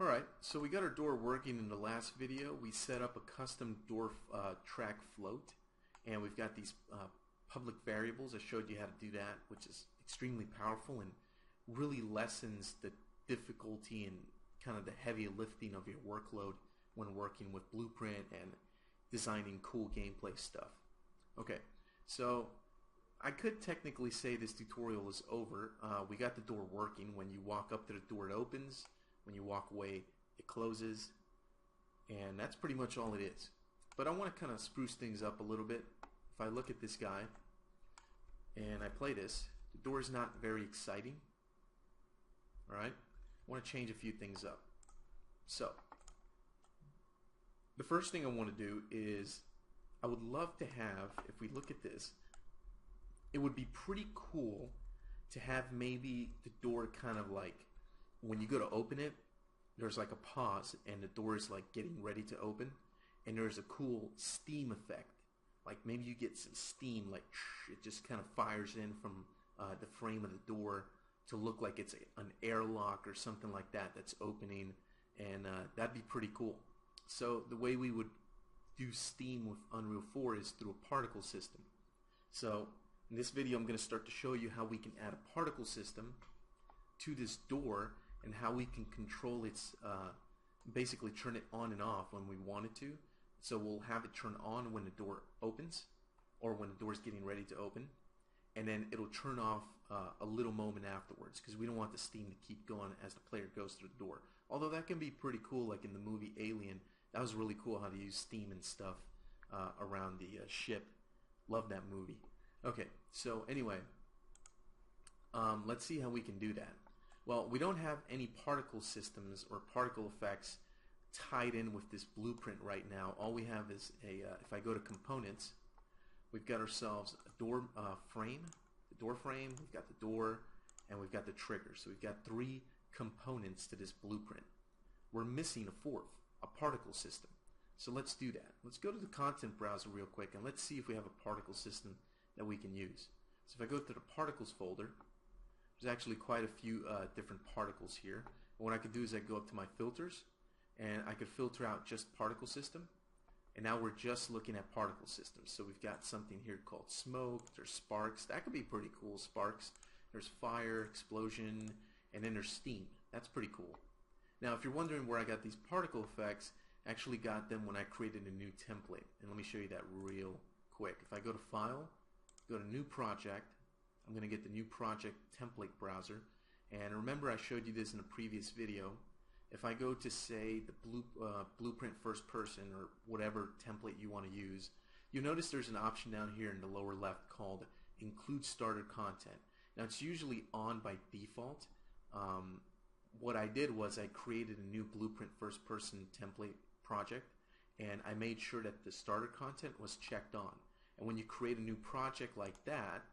Alright, so we got our door working. In the last video. We set up a custom door track float, and we've got these public variables. I showed you how to do that, which is extremely powerful and really lessens the difficulty and kind of the heavy lifting of your workload when working with Blueprint and designing cool gameplay stuff. Okay, so I could technically say this tutorial is over. We got the door working. When you walk up to the door, it opens. When you walk away, it closes, and that's pretty much all it is. But I want to kind of spruce things up a little bit. If I look at this guy and I play this, the door is not very exciting. Alright, I want to change a few things up. So the first thing I want to do is, I would love to have, if we look at this, it would be pretty cool to have maybe the door kind of like, when you go to open it, there's like a pause and the door is like getting ready to open, and there's a cool steam effect. Like maybe you get some steam, like it just kind of fires in from the frame of the door to look like it's an airlock or something like that that's opening, and that'd be pretty cool. So the way we would do steam with Unreal 4 is through a particle system. So in this video I'm going to start to show you how we can add a particle system to this door and how we can control its, basically turn it on and off when we want it to. So we'll have it turn on when the door opens, or when the door is getting ready to open, and then it'll turn off a little moment afterwards, because we don't want the steam to keep going as the player goes through the door. Although that can be pretty cool, like in the movie Alien. That was really cool how to use steam and stuff around the ship. Love that movie. Okay, so anyway, let's see how we can do that. Well, we don't have any particle systems or particle effects tied in with this blueprint right now. All we have is a, if I go to components, we've got ourselves a door frame, the door frame, we've got the door, and we've got the trigger. So we've got 3 components to this blueprint. We're missing a 4th, a particle system. So let's do that. Let's go to the content browser real quick and let's see if we have a particle system that we can use. So if I go to the particles folder, there's actually quite a few different particles here. And what I could do is I go up to my filters and I could filter out just particle system, and now we're just looking at particle systems. So we've got something here called smoke, there's sparks, that could be pretty cool, sparks, there's fire, explosion, and then there's steam. That's pretty cool. Now if you're wondering where I got these particle effects, I actually got them when I created a new template, and let me show you that real quick. If I go to File, go to New Project, I'm going to get the New Project template browser, and remember I showed you this in a previous video. If I go to, say, the Blueprint First Person or whatever template you want to use, you'll notice there's an option down here in the lower left called Include Starter Content. Now it's usually on by default. What I did was I created a new Blueprint First Person template project, and I made sure that the starter content was checked on. And when you create a new project like that,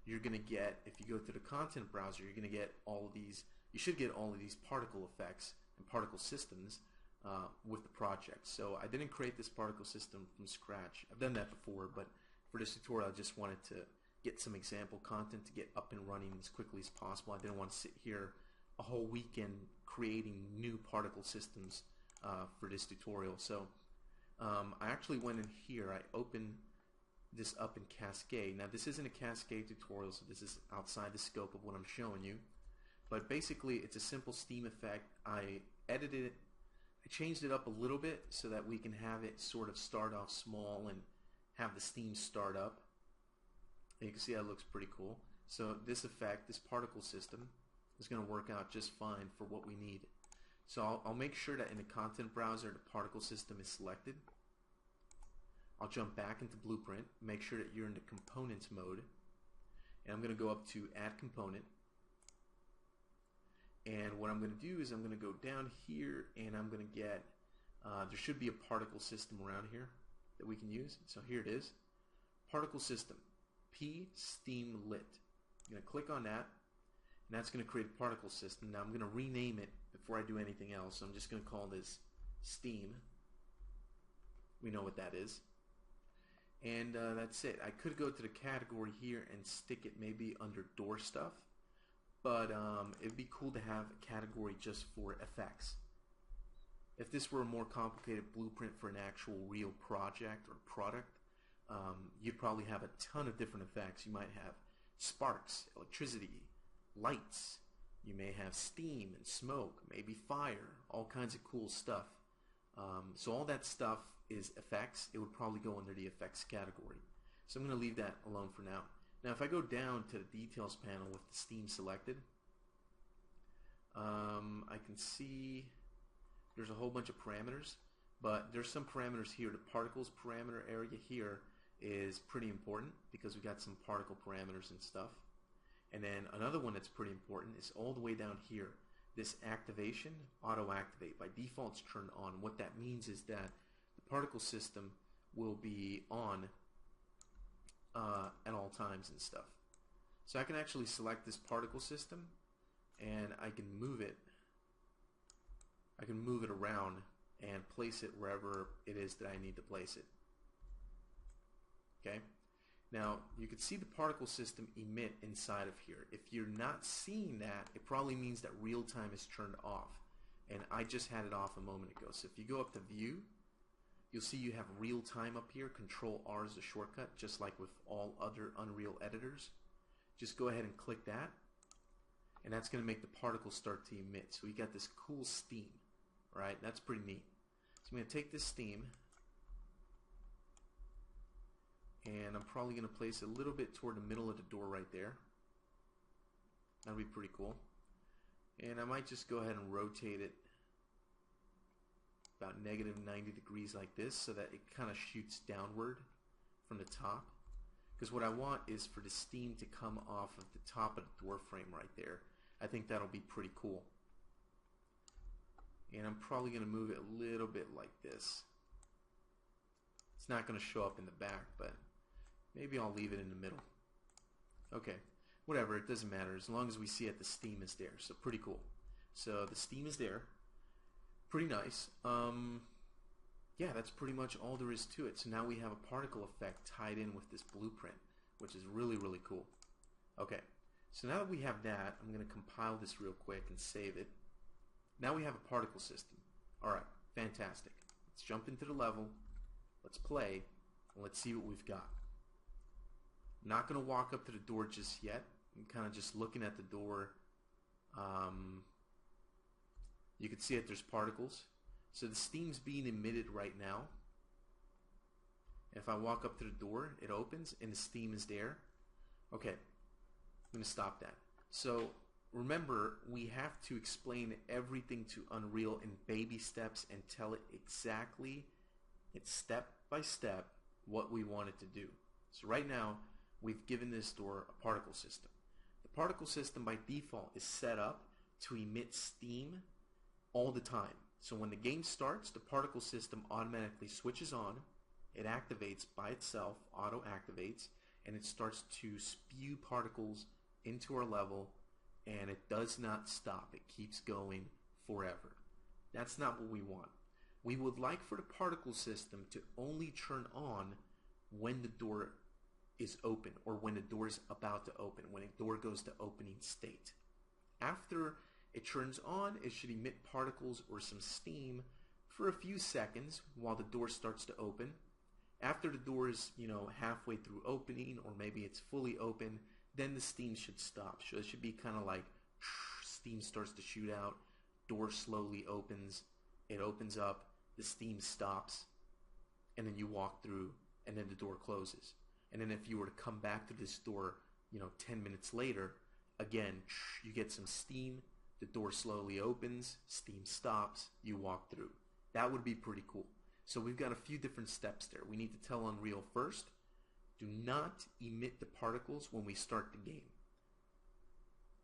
you're going to get, if you go to the content browser, you're going to get all of these, you should get all of these particle effects and particle systems with the project. So I didn't create this particle system from scratch. I've done that before, but for this tutorial I just wanted to get some example content to get up and running as quickly as possible. I didn't want to sit here a whole weekend creating new particle systems for this tutorial. So I actually went in here, I opened this up in Cascade. Now this isn't a Cascade tutorial, so this is outside the scope of what I'm showing you, but basically it's a simple steam effect. I edited it, I changed it up a little bit so that we can have it sort of start off small and have the steam start up. And you can see that looks pretty cool. So this effect, this particle system, is going to work out just fine for what we need. So I'll make sure that in the content browser the particle system is selected. I'll jump back into Blueprint, make sure that you're in the components mode, and I'm going to go up to Add Component, and what I'm going to do is I'm going to go down here and I'm going to get, there should be a particle system around here that we can use. So here it is, particle system, P Steam Lit. I'm going to click on that, and that's going to create a particle system. Now I'm going to rename it before I do anything else. So I'm just going to call this Steam. We know what that is. And that's it. I could go to the category here and stick it maybe under door stuff, but it'd be cool to have a category just for effects. If this were a more complicated blueprint for an actual real project or product, you'd probably have a ton of different effects. You might have sparks, electricity, lights. You may have steam and smoke, maybe fire, all kinds of cool stuff. So all that stuff is effects. It would probably go under the effects category. So I'm going to leave that alone for now. Now if I go down to the details panel with the steam selected, I can see there's a whole bunch of parameters, but there's some parameters here. The particles parameter area here is pretty important because we got some particle parameters and stuff. And then another one that's pretty important is all the way down here. This activation, auto activate. By default it's turned on. What that means is that the particle system will be on at all times and stuff. So I can actually select this particle system and I can move it. I can move it around and place it wherever it is that I need to place it. Okay? Now you can see the particle system emit inside of here. If you're not seeing that, it probably means that real time is turned off. And I just had it off a moment ago. So if you go up to view, you'll see you have real time up here. Control R is the shortcut, just like with all other Unreal editors. Just go ahead and click that, and that's going to make the particles start to emit. So we got this cool steam, right? That's pretty neat. So I'm going to take this steam, and I'm probably going to place it a little bit toward the middle of the door right there. That'll be pretty cool. And I might just go ahead and rotate it about -90 degrees like this so that it kind of shoots downward from the top. Because what I want is for the steam to come off of the top of the door frame right there. I think that'll be pretty cool. And I'm probably going to move it a little bit like this. It's not going to show up in the back, but maybe I'll leave it in the middle. Okay, whatever, it doesn't matter as long as we see that the steam is there. So pretty cool. So the steam is there. Pretty nice. Yeah, that's pretty much all there is to it. So now we have a particle effect tied in with this blueprint, which is really, really cool. Okay, so now that we have that, I'm going to compile this real quick and save it. Now we have a particle system. Alright, fantastic. Let's jump into the level, let's play, and let's see what we've got. I'm not going to walk up to the door just yet. I'm kind of just looking at the door. You can see that there's particles. So the steam's being emitted right now. If I walk up to the door, it opens and the steam is there. Okay, I'm going to stop that. So remember, we have to explain everything to Unreal in baby steps and tell it exactly, it's step by step, what we want it to do. So right now, we've given this door a particle system. The particle system by default is set up to emit steam all the time. So when the game starts, the particle system automatically switches on, it activates by itself, auto activates, and it starts to spew particles into our level, and it does not stop. It keeps going forever. That's not what we want. We would like for the particle system to only turn on when the door is open, or when the door is about to open, when a door goes to opening state. After it turns on, it should emit particles or some steam for a few seconds while the door starts to open. After the door is, halfway through opening, or maybe it's fully open, then the steam should stop. So it should be kind of like steam starts to shoot out, door slowly opens, it opens up, the steam stops, and then you walk through, and then the door closes. And then if you were to come back to this door, 10 minutes later, again, you get some steam, the door slowly opens, steam stops, you walk through. That would be pretty cool. So we've got a few different steps there. We need to tell Unreal first, do not emit the particles when we start the game.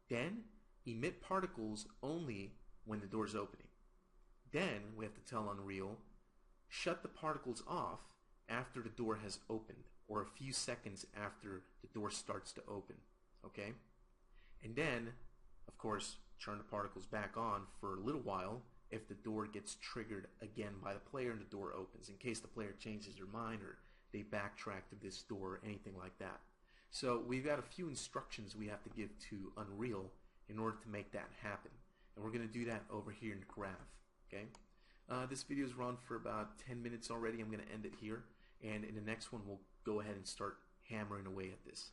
Then, emit particles only when the door's opening. Then, we have to tell Unreal, shut the particles off after the door has opened, or a few seconds after the door starts to open. Okay? And then, of course, turn the particles back on for a little while if the door gets triggered again by the player and the door opens, in case the player changes their mind or they backtrack to this door or anything like that. So we've got a few instructions we have to give to Unreal in order to make that happen. And we're going to do that over here in the graph. Okay? This video's run for about 10 minutes already. I'm going to end it here, and in the next one we'll go ahead and start hammering away at this.